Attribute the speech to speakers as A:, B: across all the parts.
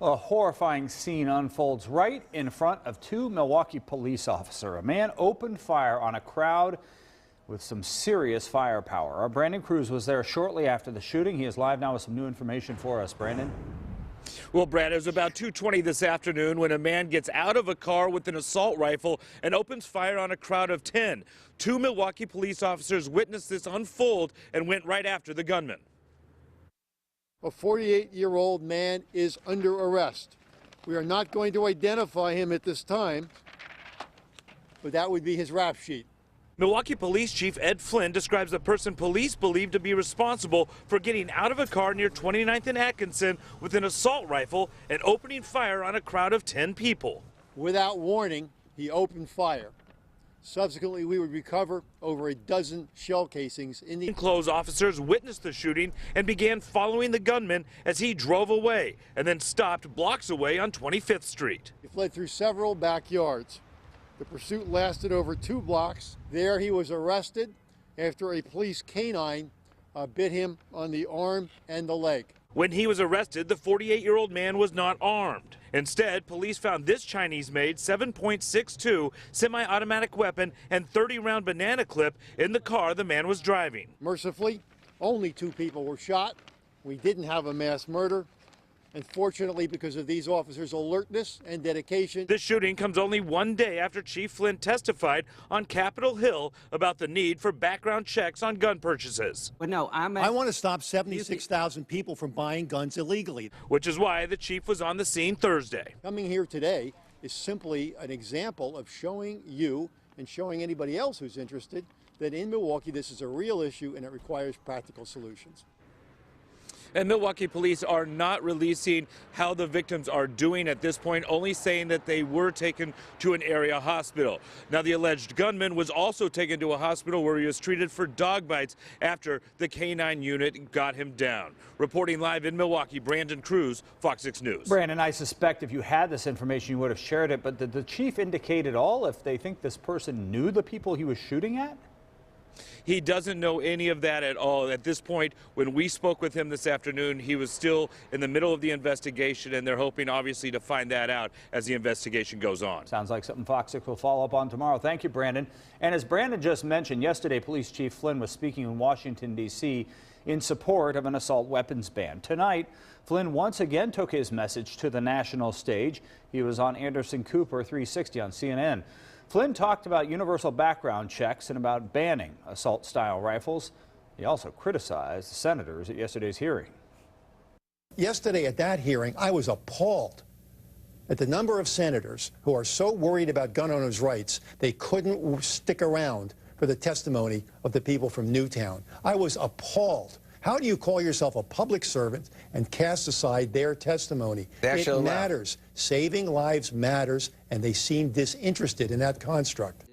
A: A horrifying scene unfolds right in front of two Milwaukee police officers. A man opened fire on a crowd with some serious firepower. Our Brandon Cruz was there shortly after the shooting. He is live now with some new information for us. Brandon?
B: Well, Brad, it was about 2:20 this afternoon when a man gets out of a car with an assault rifle and opens fire on a crowd of 10. Two Milwaukee police officers witnessed this unfold and went right after the gunman.
C: A 48-year-old man is under arrest. We are not going to identify him at this time, but that would be his rap sheet.
B: Milwaukee Police Chief Ed Flynn describes the person police believe to be responsible for getting out of a car near 29th and Atkinson with an assault rifle and opening fire on a crowd of 10 people.
C: Without warning, he opened fire. Subsequently, we would recover over a dozen shell casings in the
B: Plainclothes officers witnessed the shooting and began following the gunman as he drove away and then stopped blocks away on 25th Street.
C: He fled through several backyards. The pursuit lasted over 2 blocks. There he was arrested after a police canine bit him on the arm and the leg.
B: When he was arrested, the 48-year-old man was not armed. Instead, police found this Chinese-made 7.62 semi-automatic weapon and 30-round banana clip in the car the man was driving.
C: Mercifully, only 2 people were shot. We didn't have a mass murder. And fortunately, because of these officers' alertness and dedication.
B: This shooting comes only one day after Chief Flynn testified on Capitol Hill about the need for background checks on gun purchases.
D: But no, I
E: want to stop 76,000 people from buying guns illegally.
B: Which is why the chief was on the scene Thursday.
C: Coming here today is simply an example of showing you and showing anybody else who's interested that in Milwaukee this is a real issue and it requires practical solutions.
B: And Milwaukee police are not releasing how the victims are doing at this point, only saying that they were taken to an area hospital. Now, the alleged gunman was also taken to a hospital where he was treated for dog bites after the K-9 unit got him down. Reporting live in Milwaukee, Brandon Cruz, Fox 6 News.
A: Brandon, I suspect if you had this information, you would have shared it, but did the chief indicate at all if they think this person knew the people he was shooting at?
B: He doesn't know any of that at all. At this point, when we spoke with him this afternoon, he was still in the middle of the investigation, and they're hoping, obviously, to find that out as the investigation goes on.
A: Sounds like something Fox 6 will follow up on tomorrow. Thank you, Brandon. And as Brandon just mentioned, yesterday, Police Chief Flynn was speaking in Washington, D.C. in support of an assault weapons ban. Tonight, Flynn once again took his message to the national stage. He was on Anderson Cooper 360 on CNN. Flynn talked about universal background checks and about banning assault-style rifles. He also criticized the senators at yesterday's hearing.
E: Yesterday at that hearing, I was appalled at the number of senators who are so worried about gun owners' rights they couldn't stick around for the testimony of the people from Newtown. I was appalled. How do you call yourself a public servant and cast aside their testimony? It matters. Saving lives matters, and they seem disinterested in that construct.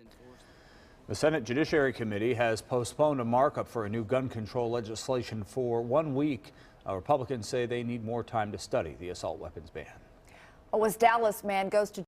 A: The Senate Judiciary Committee has postponed a markup for a new gun control legislation for 1 week. Republicans say they need more time to study the assault weapons ban.
F: A West Dallas man goes to